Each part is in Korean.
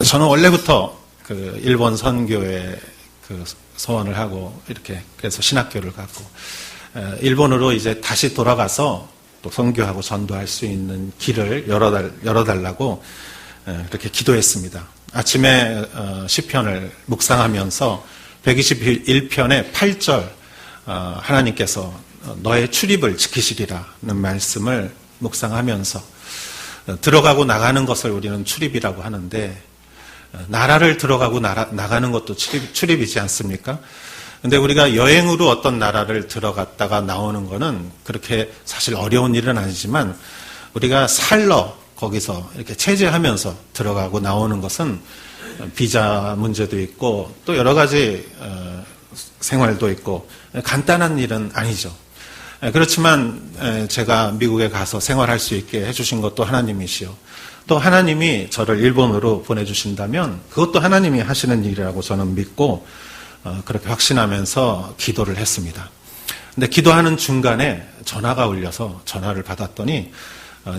저는 원래부터 그 일본 선교에 그 소원을 하고 이렇게 그래서 신학교를 갔고 일본으로 이제 다시 돌아가서 또 선교하고 전도할 수 있는 길을 열어달라고 그렇게 기도했습니다. 아침에 시편을 묵상하면서 121편의 8절 하나님께서 너의 출입을 지키시리라는 말씀을 묵상하면서 들어가고 나가는 것을 우리는 출입이라고 하는데 나라를 들어가고 나가는 것도 출입이지 않습니까? 근데 우리가 여행으로 어떤 나라를 들어갔다가 나오는 거는 그렇게 사실 어려운 일은 아니지만 우리가 살러 거기서 이렇게 체제하면서 들어가고 나오는 것은 비자 문제도 있고 또 여러 가지 생활도 있고 간단한 일은 아니죠. 그렇지만 제가 미국에 가서 생활할 수 있게 해주신 것도 하나님이시요. 또 하나님이 저를 일본으로 보내주신다면 그것도 하나님이 하시는 일이라고 저는 믿고 그렇게 확신하면서 기도를 했습니다. 근데 기도하는 중간에 전화가 울려서 전화를 받았더니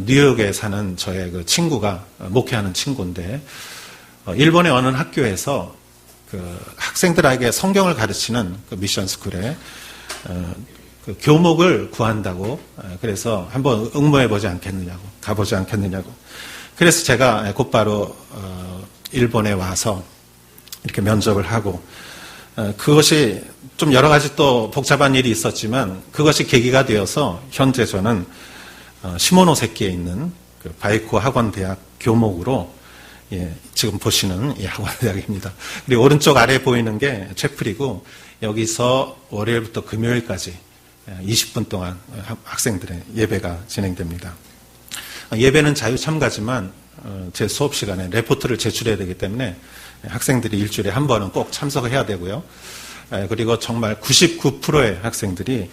뉴욕에 사는 저의 그 친구가 목회하는 친구인데 일본의 어느 학교에서 그 학생들에게 성경을 가르치는 그 미션 스쿨에 그 교목을 구한다고 그래서 한번 응모해보지 않겠느냐고 가보지 않겠느냐고 그래서 제가 곧바로 일본에 와서 이렇게 면접을 하고 그것이 좀 여러 가지 또 복잡한 일이 있었지만 그것이 계기가 되어서 현재 저는 시모노세키에 있는 그 바이코 학원대학 교목으로 지금 보시는 이 학원대학입니다. 그리고 오른쪽 아래 보이는 게 채플이고 여기서 월요일부터 금요일까지 20분 동안 학생들의 예배가 진행됩니다. 예배는 자유참가지만 제 수업 시간에 레포트를 제출해야 되기 때문에 학생들이 일주일에 한 번은 꼭 참석을 해야 되고요. 그리고 정말 99%의 학생들이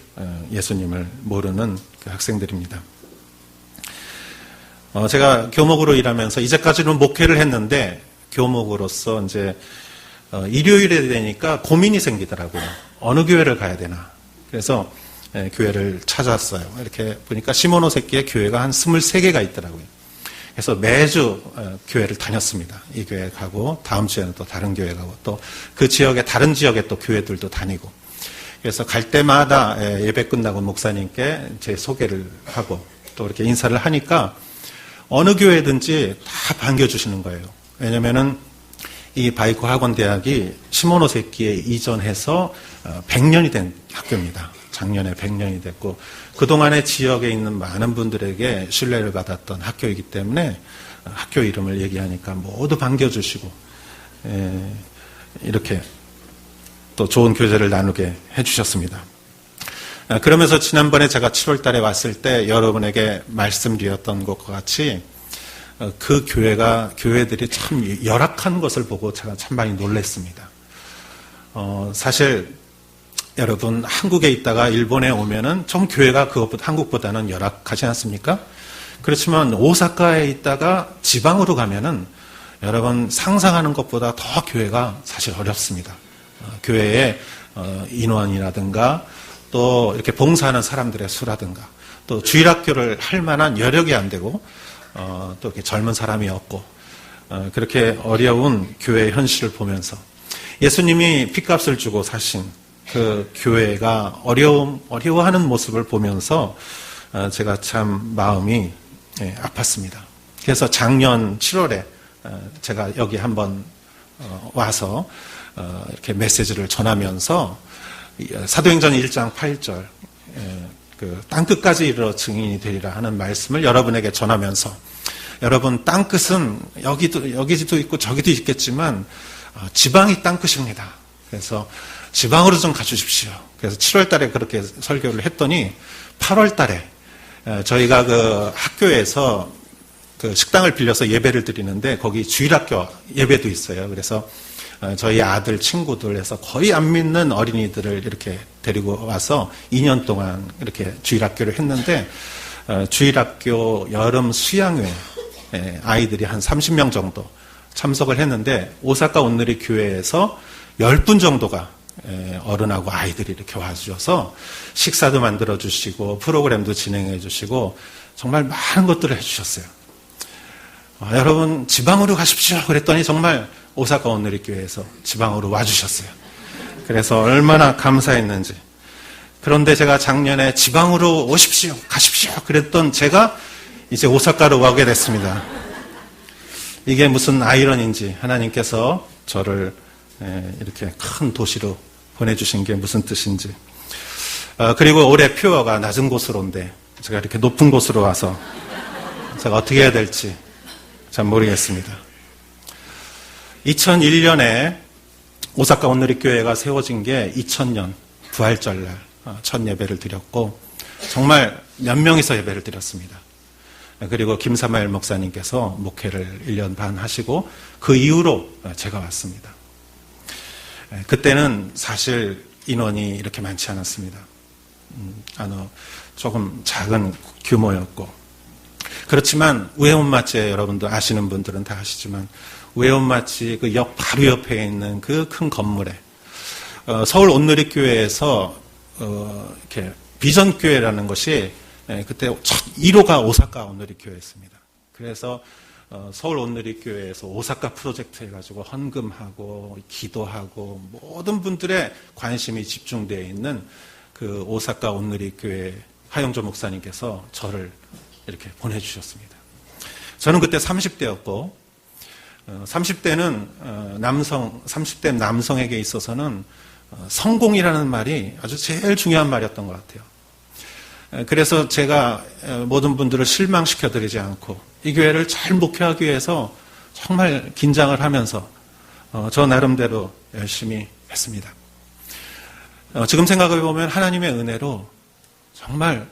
예수님을 모르는 그 학생들입니다. 제가 교목으로 일하면서 이제까지는 목회를 했는데 교목으로서 이제 일요일에 되니까 고민이 생기더라고요. 어느 교회를 가야 되나. 그래서 교회를 찾았어요. 이렇게 보니까 시모노세키의 교회가 한 23개가 있더라고요. 그래서 매주 교회를 다녔습니다. 이 교회 가고 다음 주에는 또 다른 교회 가고 또 그 지역의 다른 지역의 또 교회들도 다니고 그래서 갈 때마다 예배 끝나고 목사님께 제 소개를 하고 또 이렇게 인사를 하니까 어느 교회든지 다 반겨주시는 거예요. 왜냐면은 이 바이코 학원대학이 시모노세키에 이전해서 100년이 된 학교입니다. 작년에 100년이 됐고 그동안의 지역에 있는 많은 분들에게 신뢰를 받았던 학교이기 때문에 학교 이름을 얘기하니까 모두 반겨주시고 이렇게 또 좋은 교제를 나누게 해주셨습니다. 그러면서 지난번에 제가 7월 달에 왔을 때 여러분에게 말씀드렸던 것과 같이 그 교회들이 참 열악한 것을 보고 제가 참 많이 놀랐습니다. 사실 여러분 한국에 있다가 일본에 오면은 좀 교회가 그것보다 한국보다는 열악하지 않습니까? 그렇지만 오사카에 있다가 지방으로 가면은 여러분 상상하는 것보다 더 교회가 사실 어렵습니다. 교회의 인원이라든가 또 이렇게 봉사하는 사람들의 수라든가 또 주일학교를 할 만한 여력이 안 되고 또 이렇게 젊은 사람이 없고 그렇게 어려운 교회의 현실을 보면서 예수님이 핏값을 주고 사신 그 교회가 어려워하는 모습을 보면서 제가 참 마음이 아팠습니다. 그래서 작년 7월에 제가 여기 한번 와서 이렇게 메시지를 전하면서 사도행전 1장 8절 그 땅끝까지 이르러 증인이 되리라 하는 말씀을 여러분에게 전하면서 여러분 땅끝은 여기도 있고 저기도 있겠지만 지방이 땅끝입니다. 그래서 지방으로 좀 가주십시오. 그래서 7월 달에 그렇게 설교를 했더니 8월 달에 저희가 그 학교에서 그 식당을 빌려서 예배를 드리는데 거기 주일학교 예배도 있어요. 그래서 저희 아들 친구들 해서 거의 안 믿는 어린이들을 이렇게 데리고 와서 2년 동안 이렇게 주일학교를 했는데 주일학교 여름 수양회 아이들이 한 30명 정도 참석을 했는데 오사카 온누리 교회에서 10분 정도가 어른하고 아이들이 이렇게 와주셔서 식사도 만들어주시고 프로그램도 진행해 주시고 정말 많은 것들을 해주셨어요. 여러분 지방으로 가십시오. 그랬더니 정말 오사카 온누리교회에서 지방으로 와주셨어요. 그래서 얼마나 감사했는지. 그런데 제가 작년에 지방으로 오십시오. 가십시오. 그랬던 제가 이제 오사카로 가게 됐습니다. 이게 무슨 아이러니인지 하나님께서 저를 이렇게 큰 도시로 보내주신 게 무슨 뜻인지. 그리고 올해 표어가 낮은 곳으로인데 제가 이렇게 높은 곳으로 와서 제가 어떻게 해야 될지 잘 모르겠습니다. 2001년에 오사카 온누리교회가 세워진 게 2000년 부활절날 첫 예배를 드렸고 정말 몇 명이서 예배를 드렸습니다. 그리고 김사마엘 목사님께서 목회를 1년 반 하시고 그 이후로 제가 왔습니다. 그때는 사실 인원이 이렇게 많지 않았습니다. 조금 작은 규모였고 그렇지만 우에온마치 여러분도 아시는 분들은 다 아시지만 우에온마치 그 역 바로 옆에 있는 그 큰 건물에 서울 온누리교회에서 이렇게 비전교회라는 것이 그때 첫 1호가 오사카 온누리교회였습니다. 그래서 서울 온누리교회에서 오사카 프로젝트 해가지고 헌금하고 기도하고 모든 분들의 관심이 집중되어 있는 그 오사카 온누리교회 하영조 목사님께서 저를 이렇게 보내주셨습니다. 저는 그때 30대였고 30대는 30대 남성에게 있어서는 성공이라는 말이 아주 제일 중요한 말이었던 것 같아요. 그래서 제가 모든 분들을 실망시켜드리지 않고 이 교회를 잘 목회하기 위해서 정말 긴장을 하면서 저 나름대로 열심히 했습니다. 지금 생각해보면 하나님의 은혜로 정말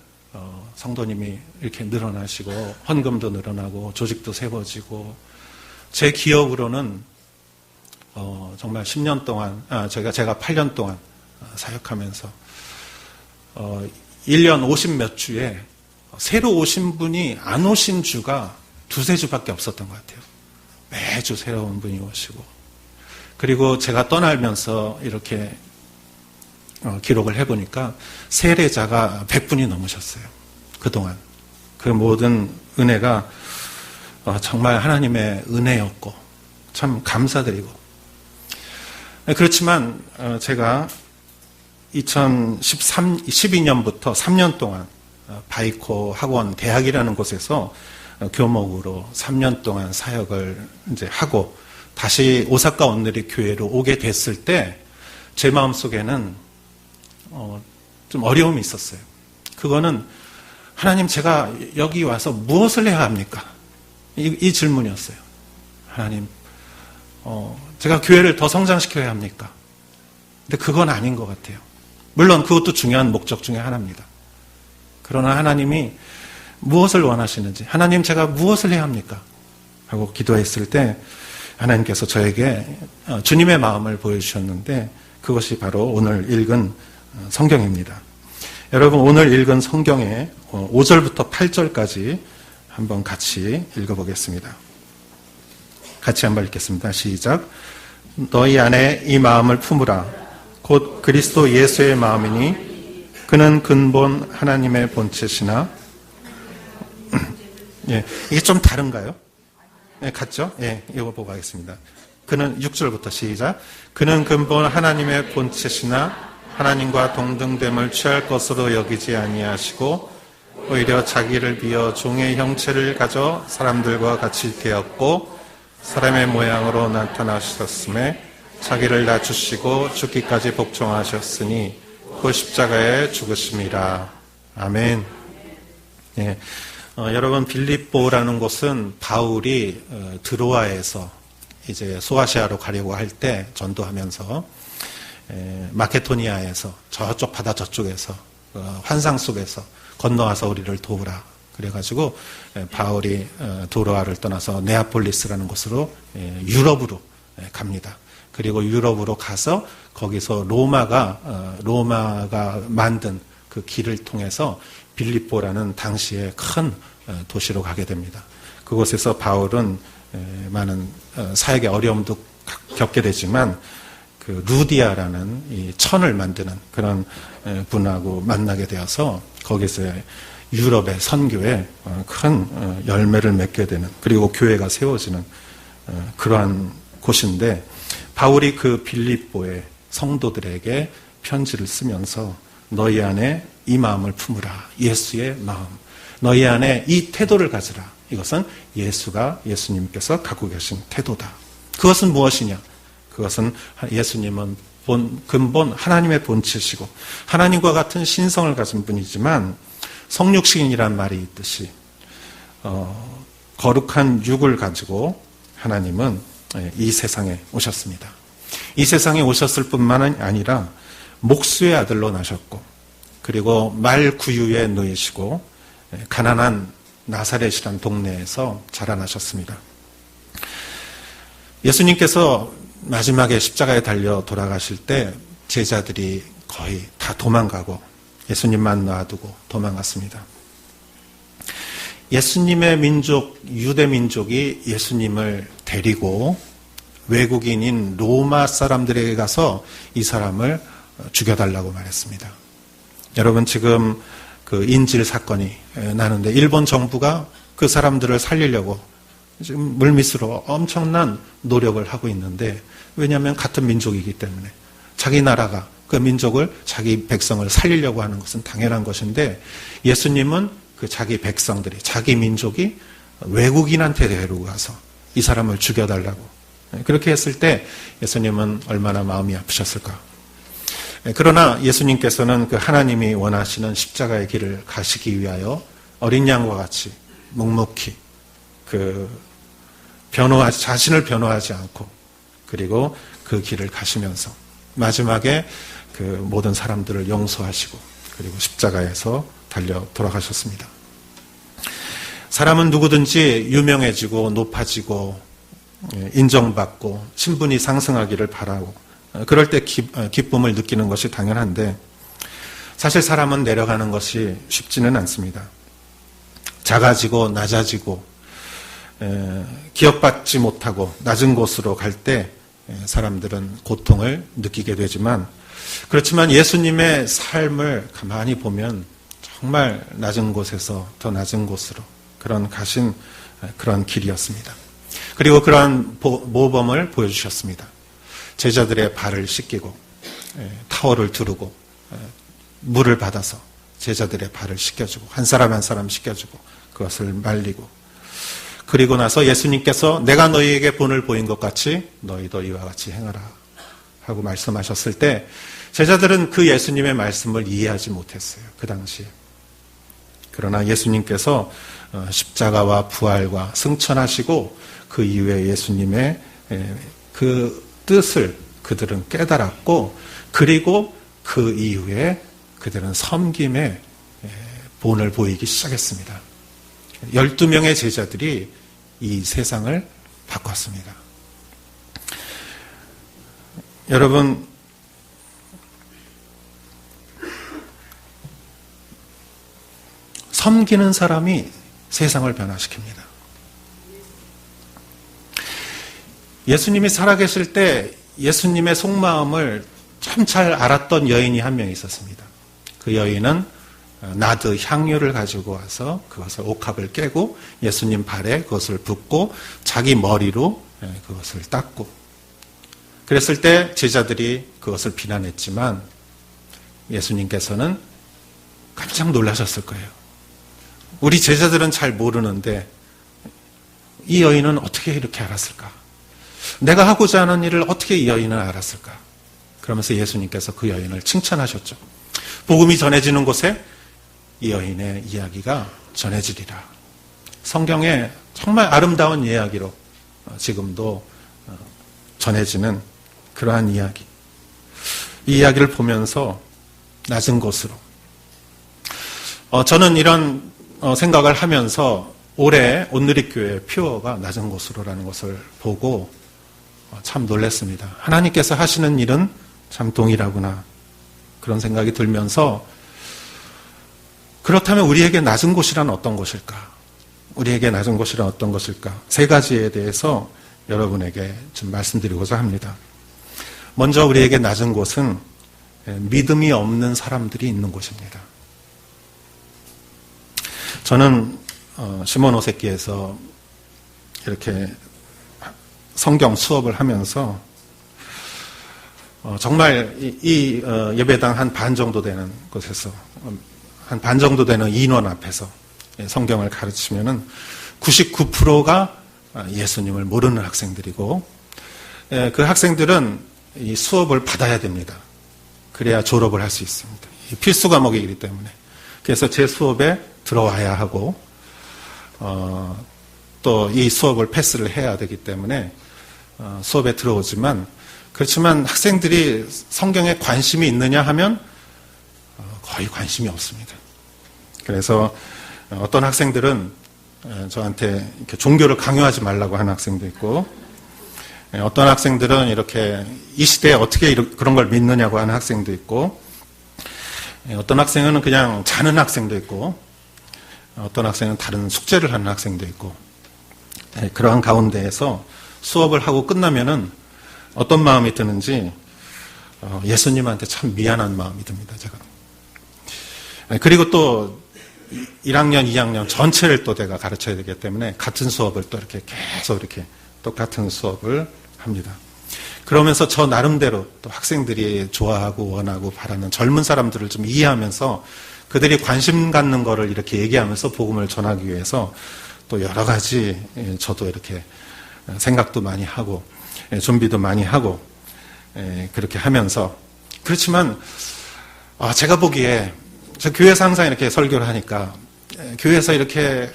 성도님이 이렇게 늘어나시고 헌금도 늘어나고 조직도 세워지고 제 기억으로는 정말 10년 동안 제가 8년 동안 사역하면서 1년 50몇 주에 새로 오신 분이 안 오신 주가 두세 주밖에 없었던 것 같아요. 매주 새로운 분이 오시고 그리고 제가 떠나면서 이렇게 기록을 해보니까 세례자가 100분이 넘으셨어요. 그동안 그 모든 은혜가 정말 하나님의 은혜였고 참 감사드리고 그렇지만 제가 2012년부터 3년 동안 바이코 학원 대학이라는 곳에서 교목으로 3년 동안 사역을 이제 하고 다시 오사카 온누리 교회로 오게 됐을 때 제 마음속에는 좀 어려움이 있었어요. 그거는 하나님 제가 여기 와서 무엇을 해야 합니까? 이 질문이었어요. 하나님 제가 교회를 더 성장시켜야 합니까? 근데 그건 아닌 것 같아요. 물론 그것도 중요한 목적 중에 하나입니다. 그러나 하나님이 무엇을 원하시는지 하나님 제가 무엇을 해야 합니까? 하고 기도했을 때 하나님께서 저에게 주님의 마음을 보여주셨는데 그것이 바로 오늘 읽은 성경입니다. 여러분 오늘 읽은 성경의 5절부터 8절까지 한번 같이 읽어보겠습니다. 같이 한번 읽겠습니다. 시작. 너희 안에 이 마음을 품으라. 곧 그리스도 예수의 마음이니 그는 근본 하나님의 본체시나 예, 이게 좀 다른가요? 예, 같죠? 예, 읽어보고 하겠습니다. 그는 6절부터 시작. 그는 근본 하나님의 본체시나 하나님과 동등됨을 취할 것으로 여기지 아니하시고 오히려 자기를 비어 종의 형체를 가져 사람들과 같이 되었고 사람의 모양으로 나타나셨음에 자기를 낮추시고 죽기까지 복종하셨으니 그 십자가에 죽으심이라. 아멘. 예, 여러분 빌립보라는 곳은 바울이 드로아에서 이제 소아시아로 가려고 할 때 전도하면서 마케도니아에서 저쪽 바다 저쪽에서 환상 속에서 건너와서 우리를 도우라. 그래가지고 바울이 드로아를 떠나서 네아폴리스라는 곳으로 유럽으로 갑니다. 그리고 유럽으로 가서 거기서 로마가 만든 그 길을 통해서 빌립보라는 당시의 큰 도시로 가게 됩니다. 그곳에서 바울은 많은 사역의 어려움도 겪게 되지만 그 루디아라는 이 천을 만드는 그런 분하고 만나게 되어서 거기서 유럽의 선교에 큰 열매를 맺게 되는, 그리고 교회가 세워지는 그러한 곳인데, 바울이 그 빌립보의 성도들에게 편지를 쓰면서 너희 안에 이 마음을 품으라. 예수의 마음. 너희 안에 이 태도를 가지라. 이것은 예수님께서 갖고 계신 태도다. 그것은 무엇이냐? 그것은 예수님은 근본 하나님의 본체시고 하나님과 같은 신성을 가진 분이지만 성육신이란 말이 있듯이 거룩한 육을 가지고 하나님은 이 세상에 오셨습니다. 이 세상에 오셨을 뿐만 아니라 목수의 아들로 나셨고, 그리고 말 구유에 놓이시고 가난한 나사렛이란 동네에서 자라나셨습니다. 예수님께서 마지막에 십자가에 달려 돌아가실 때 제자들이 거의 다 도망가고 예수님만 놔두고 도망갔습니다. 예수님의 민족, 유대 민족이 예수님을 데리고 외국인인 로마 사람들에게 가서 이 사람을 죽여달라고 말했습니다. 여러분, 지금 그 인질 사건이 나는데 일본 정부가 그 사람들을 살리려고 지금 물밑으로 엄청난 노력을 하고 있는데, 왜냐하면 같은 민족이기 때문에 자기 나라가 그 민족을, 자기 백성을 살리려고 하는 것은 당연한 것인데, 예수님은 그 자기 백성들이, 자기 민족이 외국인한테 데리고 가서 이 사람을 죽여달라고 그렇게 했을 때 예수님은 얼마나 마음이 아프셨을까. 그러나 예수님께서는 그 하나님이 원하시는 십자가의 길을 가시기 위하여 어린 양과 같이 묵묵히 자신을 변호하지 않고, 그리고 그 길을 가시면서 마지막에 그 모든 사람들을 용서하시고, 그리고 십자가에서 달려 돌아가셨습니다. 사람은 누구든지 유명해지고 높아지고 인정받고 신분이 상승하기를 바라고, 그럴 때 기쁨을 느끼는 것이 당연한데, 사실 사람은 내려가는 것이 쉽지는 않습니다. 작아지고 낮아지고 기억받지 못하고 낮은 곳으로 갈 때 사람들은 고통을 느끼게 되지만, 그렇지만 예수님의 삶을 가만히 보면 정말 낮은 곳에서 더 낮은 곳으로 가신 그런 길이었습니다. 그리고 그러한 모범을 보여주셨습니다. 제자들의 발을 씻기고 타월을 두르고 물을 받아서 제자들의 발을 씻겨주고, 한 사람 한 사람 씻겨주고 그것을 말리고, 그리고 나서 예수님께서 내가 너희에게 본을 보인 것 같이 너희도 이와 같이 행하라 하고 말씀하셨을 때 제자들은 그 예수님의 말씀을 이해하지 못했어요, 그 당시에. 그러나 예수님께서 십자가와 부활과 승천하시고 그 이후에 예수님의 그 뜻을 그들은 깨달았고, 그리고 그 이후에 그들은 섬김의 본을 보이기 시작했습니다. 12명의 제자들이 이 세상을 바꿨습니다. 여러분, 섬기는 사람이 세상을 변화시킵니다. 예수님이 살아계실 때 예수님의 속마음을 참 잘 알았던 여인이 한 명 있었습니다. 그 여인은 나드 향유를 가지고 와서 그것을 옥합을 깨고 예수님 발에 그것을 붓고 자기 머리로 그것을 닦고, 그랬을 때 제자들이 그것을 비난했지만 예수님께서는 깜짝 놀라셨을 거예요. 우리 제자들은 잘 모르는데 이 여인은 어떻게 이렇게 알았을까? 내가 하고자 하는 일을 어떻게 이 여인은 알았을까? 그러면서 예수님께서 그 여인을 칭찬하셨죠. 복음이 전해지는 곳에 이 여인의 이야기가 전해지리라. 성경에 정말 아름다운 이야기로 지금도 전해지는 그러한 이야기. 이 이야기를 보면서 낮은 곳으로, 저는 이런 생각을 하면서 올해 온누리교회 표어가 낮은 곳으로라는 것을 보고 참 놀랐습니다. 하나님께서 하시는 일은 참 동일하구나, 그런 생각이 들면서, 그렇다면 우리에게 낮은 곳이란 어떤 곳일까? 우리에게 낮은 곳이란 어떤 것일까? 세 가지에 대해서 여러분에게 좀 말씀드리고자 합니다. 먼저 우리에게 낮은 곳은 믿음이 없는 사람들이 있는 곳입니다. 저는 시몬오세키에서 이렇게 성경 수업을 하면서 정말 이 예배당 한 반 정도 되는 곳에서 한 반 정도 되는 인원 앞에서 성경을 가르치면은 99%가 예수님을 모르는 학생들이고, 그 학생들은 이 수업을 받아야 됩니다. 그래야 졸업을 할 수 있습니다. 필수 과목이기 때문에. 그래서 제 수업에 들어와야 하고, 또 이 수업을 패스를 해야 되기 때문에 수업에 들어오지만, 그렇지만 학생들이 성경에 관심이 있느냐 하면 거의 관심이 없습니다. 그래서 어떤 학생들은 저한테 이렇게 종교를 강요하지 말라고 하는 학생도 있고, 어떤 학생들은 이렇게 이 시대에 어떻게 그런 걸 믿느냐고 하는 학생도 있고, 어떤 학생은 그냥 자는 학생도 있고, 어떤 학생은 다른 숙제를 하는 학생도 있고, 그러한 가운데에서 수업을 하고 끝나면은 어떤 마음이 드는지 예수님한테 참 미안한 마음이 듭니다, 제가. 그리고 또 1학년, 2학년 전체를 또 내가 가르쳐야 되기 때문에 같은 수업을 또 이렇게 계속 이렇게 똑같은 수업을 합니다. 그러면서 저 나름대로 또 학생들이 좋아하고 원하고 바라는 젊은 사람들을 좀 이해하면서 그들이 관심 갖는 거를 이렇게 얘기하면서 복음을 전하기 위해서 또 여러 가지 저도 이렇게 생각도 많이 하고 준비도 많이 하고 그렇게 하면서, 그렇지만 제가 보기에 저 교회에서 항상 이렇게 설교를 하니까 교회에서 이렇게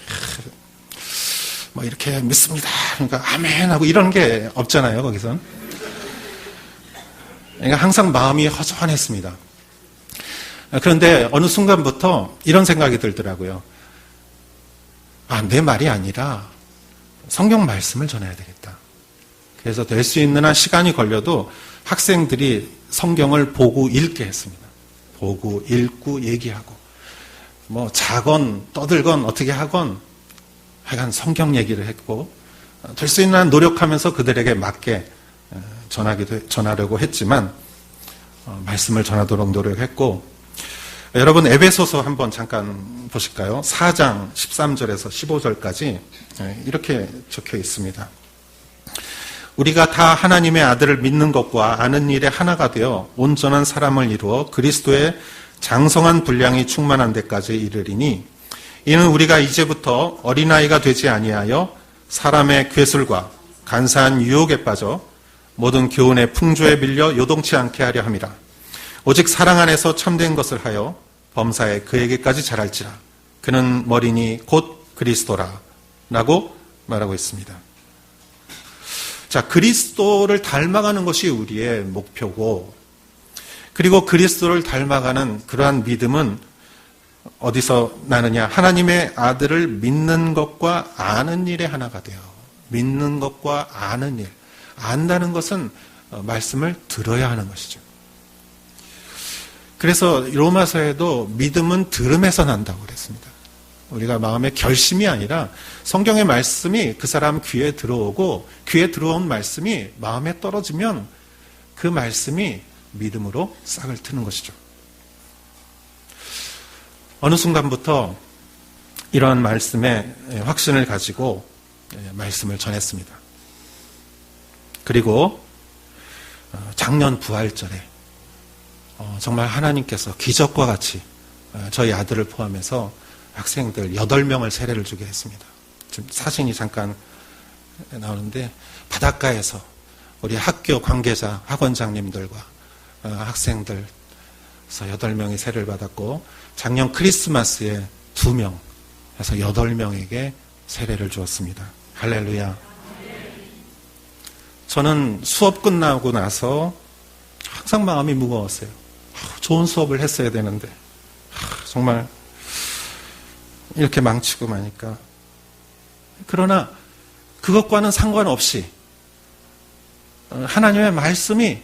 뭐 이렇게 믿습니다, 그러니까 아멘 하고 이런 게 없잖아요, 거기선. 그러니까 항상 마음이 허전했습니다. 그런데 어느 순간부터 이런 생각이 들더라고요. 내 말이 아니라 성경 말씀을 전해야 되겠다. 그래서 될 수 있는 한 시간이 걸려도 학생들이 성경을 보고 읽게 했습니다. 보고 읽고 얘기하고 뭐 자건 떠들건 어떻게 하건 하여간 성경 얘기를 했고, 될 수 있는 한 노력하면서 그들에게 맞게 전하려고 했지만 말씀을 전하도록 노력했고, 여러분 에베소서 한번 잠깐 보실까요? 4장 13절에서 15절까지 이렇게 적혀 있습니다. 우리가 다 하나님의 아들을 믿는 것과 아는 일에 하나가 되어 온전한 사람을 이루어 그리스도의 장성한 분량이 충만한 데까지 이르리니, 이는 우리가 이제부터 어린아이가 되지 아니하여 사람의 괴술과 간사한 유혹에 빠져 모든 교훈의 풍조에 밀려 요동치 않게 하려 함이라. 오직 사랑 안에서 참된 것을 하여 범사에 그에게까지 자랄지라. 그는 머리니 곧 그리스도라 라고 말하고 있습니다. 자, 그리스도를 닮아가는 것이 우리의 목표고, 그리고 그리스도를 닮아가는 그러한 믿음은 어디서 나느냐? 하나님의 아들을 믿는 것과 아는 일의 하나가 돼요. 믿는 것과 아는 일. 안다는 것은 말씀을 들어야 하는 것이죠. 그래서 로마서에도 믿음은 들음에서 난다고 그랬습니다. 우리가 마음의 결심이 아니라 성경의 말씀이 그 사람 귀에 들어오고, 귀에 들어온 말씀이 마음에 떨어지면 그 말씀이 믿음으로 싹을 트는 것이죠. 어느 순간부터 이러한 말씀에 확신을 가지고 말씀을 전했습니다. 그리고 작년 부활절에 정말 하나님께서 기적과 같이 저희 아들을 포함해서 학생들 8명을 세례를 주게 했습니다. 지금 사진이 잠깐 나오는데, 바닷가에서 우리 학교 관계자, 학원장님들과 학생들 8명이 세례를 받았고, 작년 크리스마스에 2명 해서 8명에게 세례를 주었습니다. 할렐루야. 저는 수업 끝나고 나서 항상 마음이 무거웠어요. 좋은 수업을 했어야 되는데 정말 이렇게 망치고 마니까. 그러나 그것과는 상관없이 하나님의 말씀이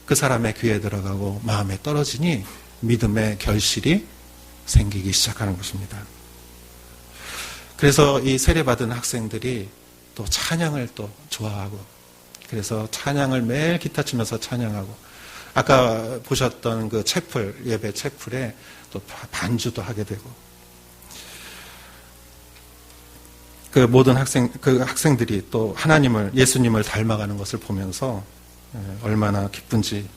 그 사람의 귀에 들어가고 마음에 떨어지니 믿음의 결실이 생기기 시작하는 것입니다. 그래서 이 세례받은 학생들이 또 찬양을 또 좋아하고, 그래서 찬양을 매일 기타 치면서 찬양하고, 아까 보셨던 그 채플, 예배 채플에 또 반주도 하게 되고, 그 모든 학생들이 또 예수님을 닮아가는 것을 보면서 얼마나 기쁜지.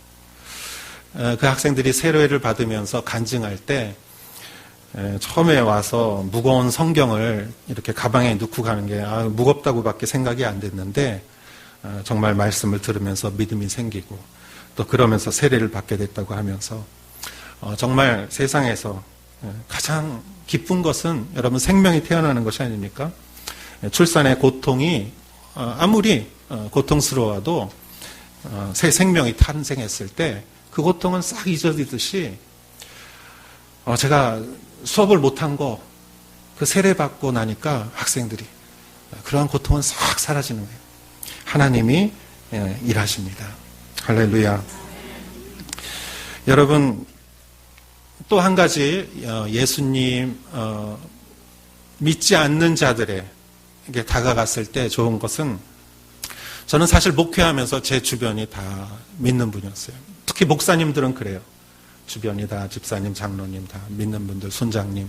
그 학생들이 세례를 받으면서 간증할 때 처음에 와서 무거운 성경을 이렇게 가방에 넣고 가는 게 무겁다고밖에 생각이 안 됐는데 정말 말씀을 들으면서 믿음이 생기고 또 그러면서 세례를 받게 됐다고 하면서 정말 세상에서 가장 기쁜 것은 여러분 생명이 태어나는 것이 아닙니까? 출산의 고통이 아무리 고통스러워도 새 생명이 탄생했을 때 그 고통은 싹 잊어지듯이 제가 수업을 못한 거 그 세례 받고 나니까 학생들이 그러한 고통은 싹 사라지는 거예요. 하나님이 일하십니다. 할렐루야. 여러분 또 한 가지 예수님 믿지 않는 자들에게 다가갔을 때 좋은 것은 저는 사실 목회하면서 제 주변이 다 믿는 분이었어요. 특히 목사님들은 그래요. 주변이 다 집사님, 장로님 다 믿는 분들, 손장님.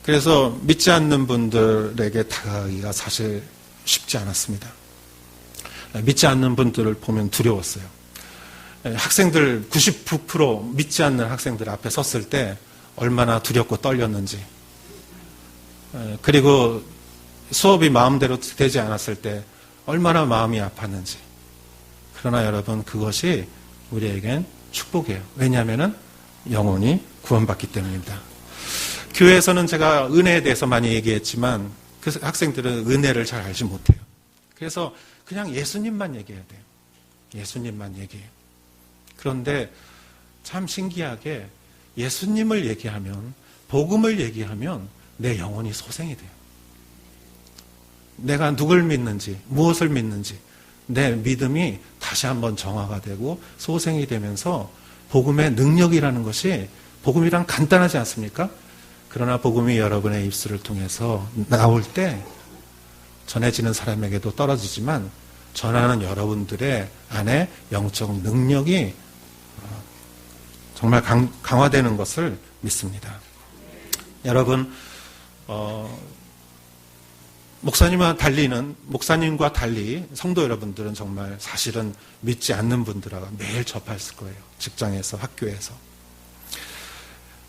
그래서 믿지 않는 분들에게 다가가기가 사실 쉽지 않았습니다. 믿지 않는 분들을 보면 두려웠어요. 학생들 99% 믿지 않는 학생들 앞에 섰을 때 얼마나 두렵고 떨렸는지, 그리고 수업이 마음대로 되지 않았을 때 얼마나 마음이 아팠는지. 그러나 여러분 그것이 우리에겐 축복이에요. 왜냐하면 영혼이 구원받기 때문입니다. 교회에서는 제가 은혜에 대해서 많이 얘기했지만 그 학생들은 은혜를 잘 알지 못해요. 그래서 그냥 예수님만 얘기해야 돼요. 예수님만 얘기해요. 그런데 참 신기하게 예수님을 얘기하면, 복음을 얘기하면 내 영혼이 소생이 돼요. 내가 누굴 믿는지, 무엇을 믿는지 내 믿음이 다시 한번 정화가 되고 소생이 되면서 복음의 능력이라는 것이, 복음이란 간단하지 않습니까? 그러나 복음이 여러분의 입술을 통해서 나올 때 전해지는 사람에게도 떨어지지만 전하는 여러분들의 안에 영적 능력이 정말 강화되는 것을 믿습니다. 여러분, 목사님과 달리 성도 여러분들은 정말 사실은 믿지 않는 분들하고 매일 접했을 거예요. 직장에서, 학교에서.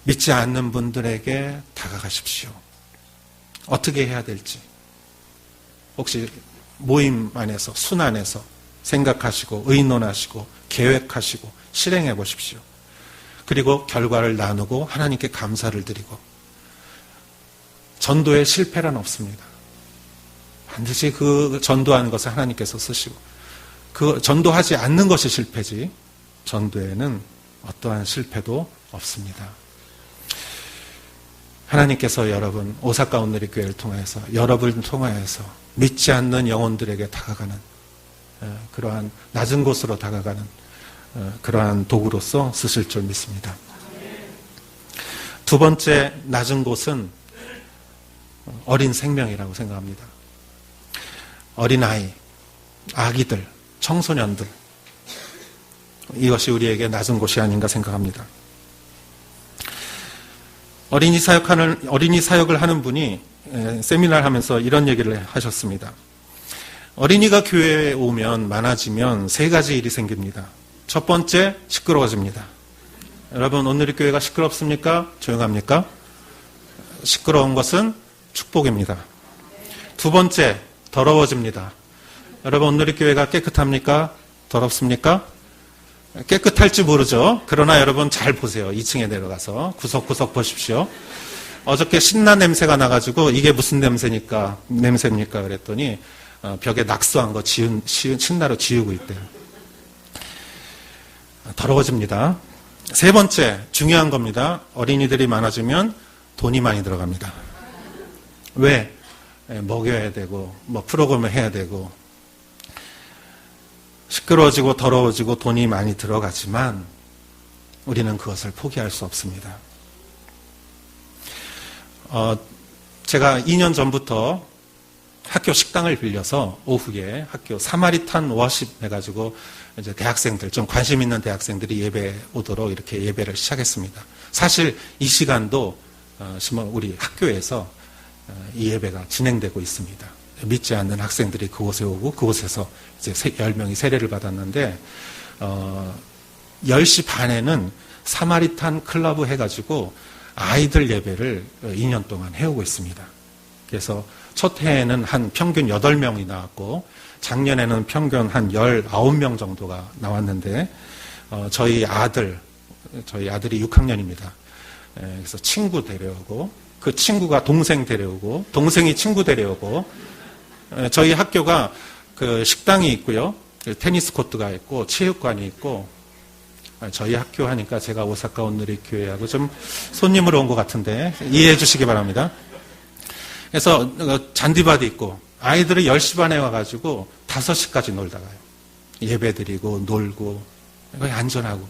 믿지 않는 분들에게 다가가십시오. 어떻게 해야 될지. 혹시 모임 안에서, 순 안에서 생각하시고, 의논하시고, 계획하시고, 실행해 보십시오. 그리고 결과를 나누고 하나님께 감사를 드리고. 전도에 실패란 없습니다. 반드시 그 전도하는 것을 하나님께서 쓰시고, 그 전도하지 않는 것이 실패지 전도에는 어떠한 실패도 없습니다. 하나님께서 여러분 오사카 온누리 교회를 통해서, 여러분을 통하여서 믿지 않는 영혼들에게 다가가는, 그러한 낮은 곳으로 다가가는 그러한 도구로서 쓰실 줄 믿습니다. 두 번째 낮은 곳은 어린 생명이라고 생각합니다. 어린아이, 아기들, 청소년들, 이것이 우리에게 낮은 곳이 아닌가 생각합니다. 어린이 사역을 하는 분이 세미나를 하면서 이런 얘기를 하셨습니다. 어린이가 교회에 오면, 많아지면 세 가지 일이 생깁니다. 첫 번째, 시끄러워집니다. 여러분, 오늘의 교회가 시끄럽습니까? 조용합니까? 시끄러운 것은 축복입니다. 두 번째, 더러워집니다. 여러분, 오늘의 교회가 깨끗합니까? 더럽습니까? 깨끗할지 모르죠. 그러나 여러분 잘 보세요. 2층에 내려가서 구석구석 보십시오. 어저께 신나 냄새가 나가지고 이게 무슨 냄새입니까? 그랬더니 벽에 낙서한 거 신나로 지우고 있대요. 더러워집니다. 세 번째, 중요한 겁니다. 어린이들이 많아지면 돈이 많이 들어갑니다. 왜? 먹여야 되고, 프로그램을 해야 되고, 시끄러워지고 더러워지고 돈이 많이 들어가지만 우리는 그것을 포기할 수 없습니다. 제가 2년 전부터 학교 식당을 빌려서 오후에 학교 사마리탄 워십 해가지고 이제 대학생들, 좀 관심 있는 대학생들이 예배 오도록 이렇게 예배를 시작했습니다. 사실 이 시간도 우리 학교에서 이 예배가 진행되고 있습니다. 믿지 않는 학생들이 그곳에 오고 그곳에서 이제 10명이 세례를 받았는데 10시 반에는 사마리탄 클럽 해가지고 아이들 예배를 2년 동안 해오고 있습니다. 그래서 첫 해에는 한 평균 8명이 나왔고 작년에는 평균 한 19명 정도가 나왔는데 저희 아들이 6학년입니다. 그래서 친구 데려오고 그 친구가 동생 데려오고 동생이 친구 데려오고 저희 학교가 그 식당이 있고요. 테니스 코트가 있고 체육관이 있고 저희 학교 하니까 제가 오사카 온누리교회하고 좀 손님으로 온 것 같은데 이해해 주시기 바랍니다. 그래서 잔디밭이 있고 아이들이 10시 반에 와가지고 5시까지 놀다 가요. 예배 드리고 놀고 거의 안전하고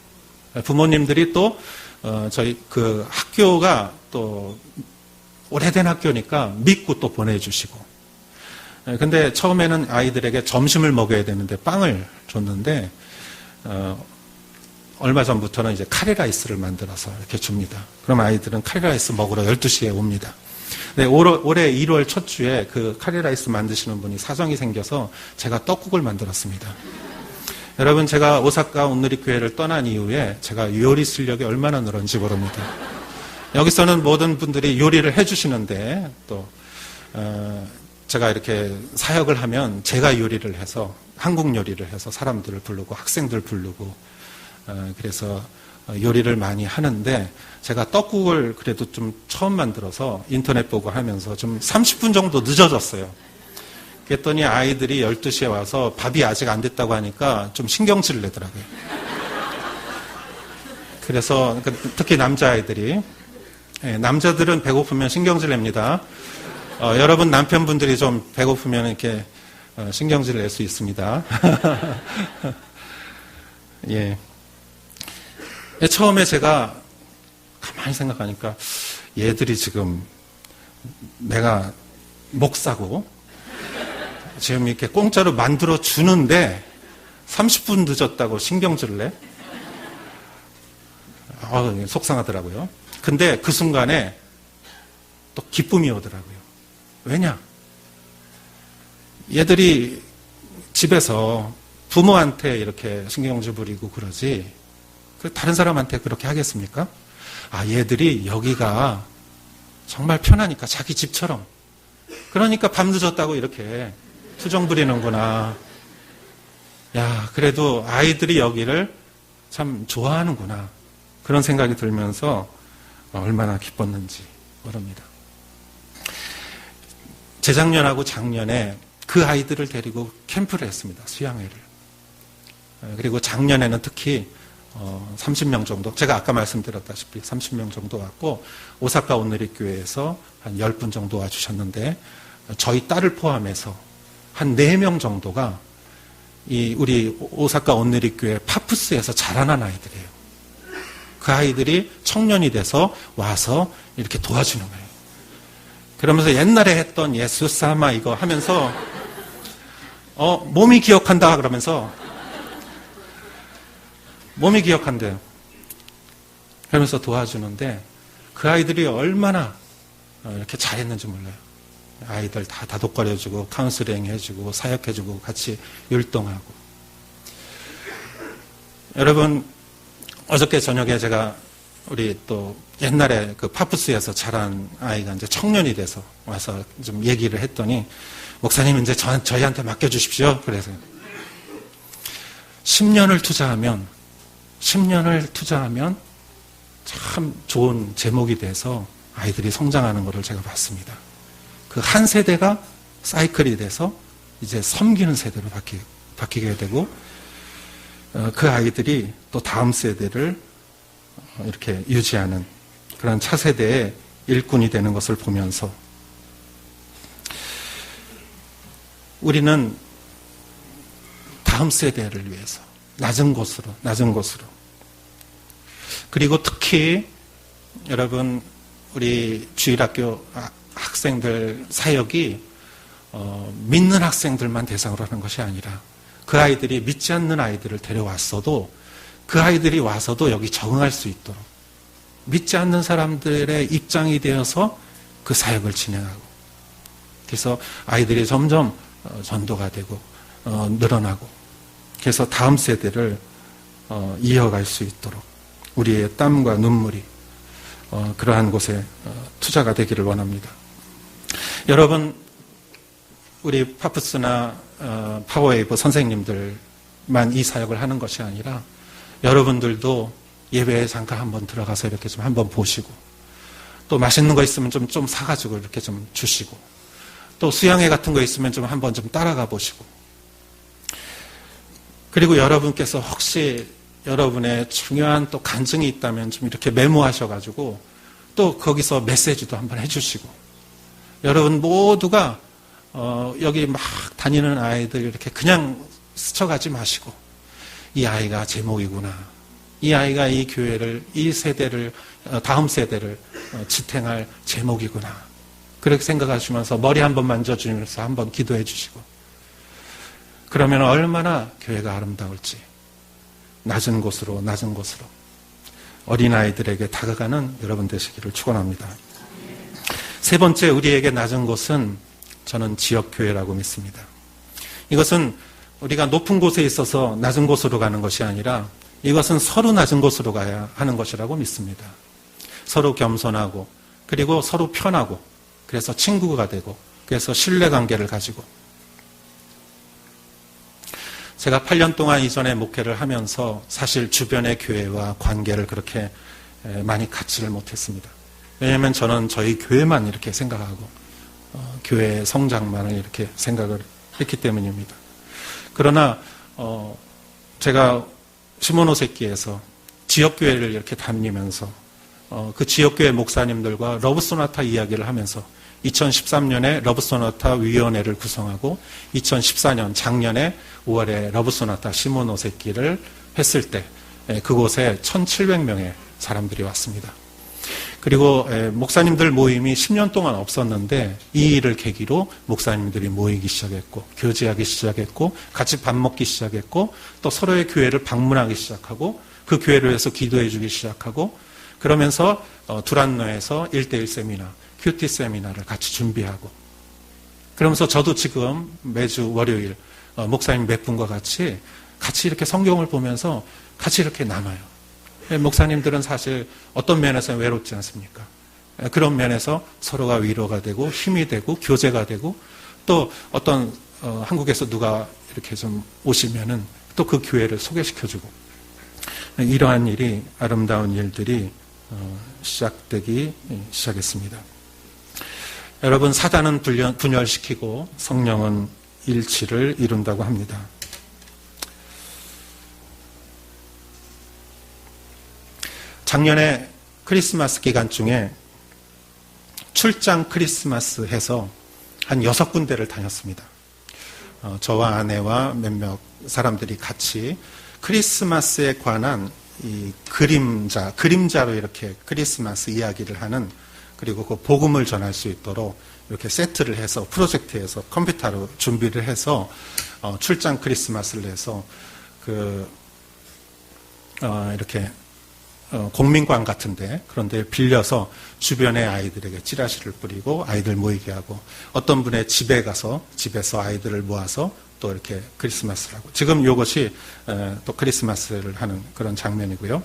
부모님들이 또 저희 그 학교가 또 오래된 학교니까 믿고 또 보내주시고 근데 처음에는 아이들에게 점심을 먹여야 되는데 빵을 줬는데 얼마 전부터는 이제 카레라이스를 만들어서 이렇게 줍니다. 그럼 아이들은 카레라이스 먹으러 12시에 옵니다. 네, 올해 1월 첫 주에 그 카레라이스 만드시는 분이 사정이 생겨서 제가 떡국을 만들었습니다. 여러분, 제가 오사카 온누리교회를 떠난 이후에 제가 요리 실력이 얼마나 늘었는지 모릅니다. 여기서는 모든 분들이 요리를 해주시는데 또 제가 이렇게 사역을 하면 제가 요리를 해서 한국 요리를 해서 사람들을 부르고 학생들 부르고 그래서 요리를 많이 하는데 제가 떡국을 그래도 좀 처음 만들어서 인터넷 보고 하면서 좀 30분 정도 늦어졌어요. 그랬더니 아이들이 12시에 와서 밥이 아직 안 됐다고 하니까 좀 신경질을 내더라고요. 그래서 특히 남자아이들이 남자들은 배고프면 신경질 냅니다. 여러분 남편분들이 좀 배고프면 이렇게 신경질을 낼 수 있습니다. 예. 처음에 제가 가만히 생각하니까 얘들이 지금 내가 목사고 지금 이렇게 공짜로 만들어 주는데 30분 늦었다고 신경질을 내? 속상하더라고요. 근데 그 순간에 또 기쁨이 오더라고요. 왜냐? 얘들이 집에서 부모한테 이렇게 신경질 부리고 그러지 다른 사람한테 그렇게 하겠습니까? 얘들이 여기가 정말 편하니까 자기 집처럼 그러니까 밤 늦었다고 이렇게 투정 부리는구나. 야, 그래도 아이들이 여기를 참 좋아하는구나. 그런 생각이 들면서 얼마나 기뻤는지 모릅니다. 재작년하고 작년에 그 아이들을 데리고 캠프를 했습니다. 수양회를. 그리고 작년에는 특히 30명 정도, 제가 아까 말씀드렸다시피 30명 정도 왔고 오사카 온누리교회에서 한 10분 정도 와주셨는데 저희 딸을 포함해서 한 4명 정도가 우리 오사카 온누리교회 파푸스에서 자라난 아이들이에요. 그 아이들이 청년이 돼서 와서 이렇게 도와주는 거예요. 그러면서 옛날에 했던 예수 사마 이거 하면서 몸이 기억한다 그러면서 몸이 기억한대요. 그러면서 도와주는데 그 아이들이 얼마나 이렇게 잘했는지 몰라요. 아이들 다 다독거려주고 카운슬링 해주고 사역해주고 같이 율동하고. 여러분, 어저께 저녁에 제가 우리 또 옛날에 그 파푸스에서 자란 아이가 이제 청년이 돼서 와서 좀 얘기를 했더니 목사님 이제 저희한테 맡겨주십시오. 그래서 10년을 투자하면 참 좋은 제목이 돼서 아이들이 성장하는 것을 제가 봤습니다. 그 한 세대가 사이클이 돼서 이제 섬기는 세대로 바뀌게 되고 그 아이들이 또 다음 세대를 이렇게 유지하는 그런 차세대의 일꾼이 되는 것을 보면서 우리는 다음 세대를 위해서 낮은 곳으로 그리고 특히 여러분 우리 주일학교 학생들 사역이 믿는 학생들만 대상으로 하는 것이 아니라 그 아이들이 믿지 않는 아이들을 데려왔어도 그 아이들이 와서도 여기 적응할 수 있도록 믿지 않는 사람들의 입장이 되어서 그 사역을 진행하고 그래서 아이들이 점점 전도가 되고 늘어나고, 그래서 다음 세대를 이어갈 수 있도록 우리의 땀과 눈물이 그러한 곳에 투자가 되기를 원합니다. 여러분, 우리 파푸스나 파워웨이브 선생님들만 이 사역을 하는 것이 아니라 여러분들도 예배에 잠깐 한번 들어가서 이렇게 좀 한번 보시고, 또 맛있는 거 있으면 좀 사가지고 이렇게 좀 주시고, 또 수양회 같은 거 있으면 좀 한번 좀 따라가 보시고, 그리고 여러분께서 혹시 여러분의 중요한 또 간증이 있다면 좀 이렇게 메모하셔가지고 또 거기서 메시지도 한번 해주시고, 여러분 모두가 여기 막 다니는 아이들 이렇게 그냥 스쳐가지 마시고, 이 아이가 제목이구나, 이 아이가 이 교회를, 이 세대를, 다음 세대를 지탱할 제목이구나, 그렇게 생각하시면서 머리 한번 만져주면서 한번 기도해 주시고, 그러면 얼마나 교회가 아름다울지, 낮은 곳으로 어린아이들에게 다가가는 여러분 되시기를 축원합니다. 세 번째, 우리에게 낮은 곳은 저는 지역교회라고 믿습니다. 이것은 우리가 높은 곳에 있어서 낮은 곳으로 가는 것이 아니라 이것은 서로 낮은 곳으로 가야 하는 것이라고 믿습니다. 서로 겸손하고, 그리고 서로 편하고, 그래서 친구가 되고, 그래서 신뢰관계를 가지고. 제가 8년 동안 이전에 목회를 하면서 사실 주변의 교회와 관계를 그렇게 많이 갖지를 못했습니다. 왜냐하면 저는 저희 교회만 이렇게 생각하고 교회의 성장만을 이렇게 생각을 했기 때문입니다. 그러나 제가 시모노세키에서 지역교회를 이렇게 다니면서 그 지역교회 목사님들과 러브소나타 이야기를 하면서 2013년에 러브소나타 위원회를 구성하고 2014년 작년에 5월에 러브소나타 시모노세키를 했을 때 그곳에 1,700명의 사람들이 왔습니다. 그리고 목사님들 모임이 10년 동안 없었는데 이 일을 계기로 목사님들이 모이기 시작했고, 교제하기 시작했고, 같이 밥 먹기 시작했고, 또 서로의 교회를 방문하기 시작하고, 그 교회를 위해서 기도해 주기 시작하고, 그러면서 두란노에서 1:1 세미나, 큐티 세미나를 같이 준비하고, 그러면서 저도 지금 매주 월요일 목사님 몇 분과 같이 이렇게 성경을 보면서 같이 이렇게 나눠요. 목사님들은 사실 어떤 면에서 외롭지 않습니까? 그런 면에서 서로가 위로가 되고 힘이 되고 교제가 되고, 또 어떤 한국에서 누가 이렇게 좀 오시면은 또 그 교회를 소개시켜주고, 이러한 일이, 아름다운 일들이 시작되기 시작했습니다. 여러분, 사단은 분열시키고 성령은 일치를 이룬다고 합니다. 작년에 크리스마스 기간 중에 출장 크리스마스 해서 한 6군데를 다녔습니다. 저와 아내와 몇몇 사람들이 같이 크리스마스에 관한 이 그림자로 이렇게 크리스마스 이야기를 하는, 그리고 그 복음을 전할 수 있도록 이렇게 세트를 해서 프로젝트에서 컴퓨터로 준비를 해서 출장 크리스마스를 해서 이렇게 공민관 같은데 그런 데 빌려서 주변의 아이들에게 찌라시를 뿌리고 아이들 모이게 하고, 어떤 분의 집에 가서 집에서 아이들을 모아서 또 이렇게 크리스마스를 하고, 지금 이것이 또 크리스마스를 하는 그런 장면이고요.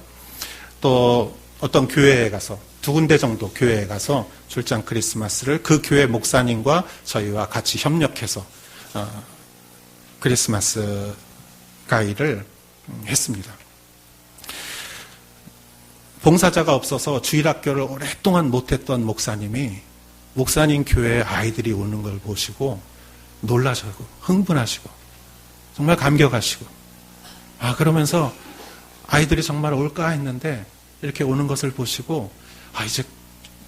또 어떤 교회에 가서 2군데 정도 교회에 가서 출장 크리스마스를 그 교회 목사님과 저희와 같이 협력해서 크리스마스 가위를 했습니다. 봉사자가 없어서 주일학교를 오랫동안 못했던 목사님이 목사님 교회에 아이들이 오는 걸 보시고 놀라시고 흥분하시고 정말 감격하시고, 그러면서 아이들이 정말 올까 했는데 이렇게 오는 것을 보시고 이제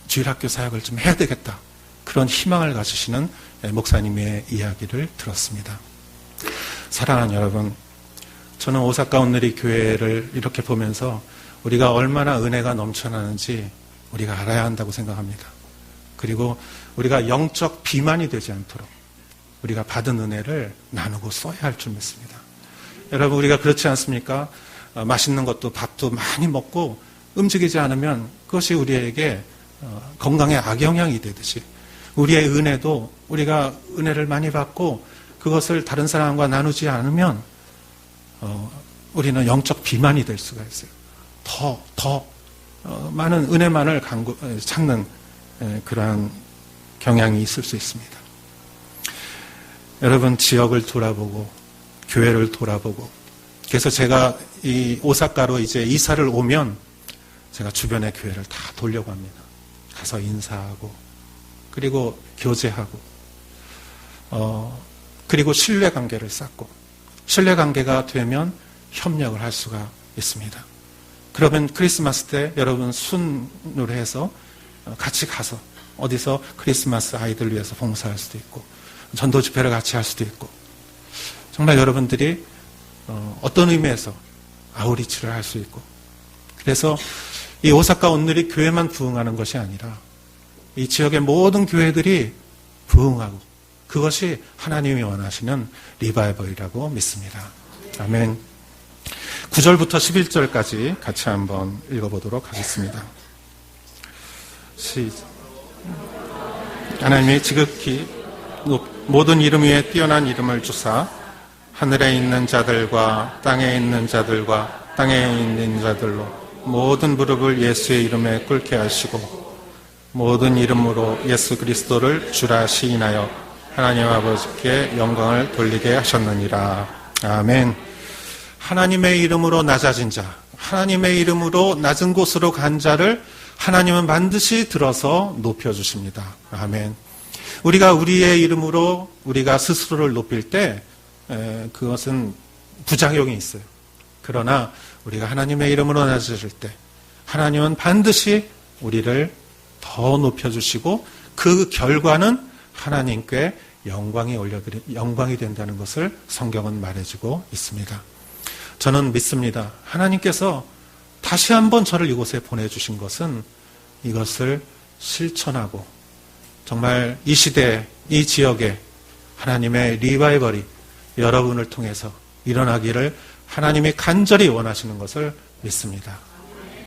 주일학교 사역을 좀 해야 되겠다, 그런 희망을 가지시는 목사님의 이야기를 들었습니다. 사랑하는 여러분, 저는 오사카 온누리 교회를 이렇게 보면서 우리가 얼마나 은혜가 넘쳐나는지 우리가 알아야 한다고 생각합니다. 그리고 우리가 영적 비만이 되지 않도록 우리가 받은 은혜를 나누고 써야 할 줄 믿습니다. 여러분, 우리가 그렇지 않습니까? 맛있는 것도 밥도 많이 먹고 움직이지 않으면 그것이 우리에게 건강에 악영향이 되듯이 우리의 은혜도 우리가 은혜를 많이 받고 그것을 다른 사람과 나누지 않으면 우리는 영적 비만이 될 수가 있어요. 더 많은 은혜만을 찾는 그러한 경향이 있을 수 있습니다. 여러분, 지역을 돌아보고 교회를 돌아보고, 그래서 제가 이 오사카로 이제 이사를 오면 제가 주변의 교회를 다 돌려고 합니다. 가서 인사하고, 그리고 교제하고, 그리고 신뢰관계를 쌓고, 신뢰관계가 되면 협력을 할 수가 있습니다. 그러면 크리스마스 때 여러분 순으로 해서 같이 가서 어디서 크리스마스 아이들 위해서 봉사할 수도 있고, 전도 집회를 같이 할 수도 있고, 정말 여러분들이 어떤 의미에서 아우리치를 할 수 있고, 그래서 이 오사카 온누리 교회만 부흥하는 것이 아니라 이 지역의 모든 교회들이 부흥하고, 그것이 하나님이 원하시는 리바이벌이라고 믿습니다. 아멘. 9절부터 11절까지 같이 한번 읽어보도록 하겠습니다. 시작. 하나님이 지극히 모든 이름 위에 뛰어난 이름을 주사 하늘에 있는 자들과 땅에 있는 자들과 땅에 있는 자들로 모든 무릎을 예수의 이름에 꿇게 하시고 모든 이름으로 예수 그리스도를 주라 시인하여 하나님 아버지께 영광을 돌리게 하셨느니라. 아멘. 하나님의 이름으로 낮아진 자, 하나님의 이름으로 낮은 곳으로 간 자를 하나님은 반드시 들어서 높여주십니다. 아멘. 우리가 우리의 이름으로 우리가 스스로를 높일 때 그것은 부작용이 있어요. 그러나 우리가 하나님의 이름으로 낮아질 때 하나님은 반드시 우리를 더 높여주시고 그 결과는 하나님께 영광이 된다는 것을 성경은 말해주고 있습니다. 저는 믿습니다. 하나님께서 다시 한번 저를 이곳에 보내주신 것은 이것을 실천하고 정말 이 시대, 이 지역에 하나님의 리바이벌이 여러분을 통해서 일어나기를 하나님이 간절히 원하시는 것을 믿습니다.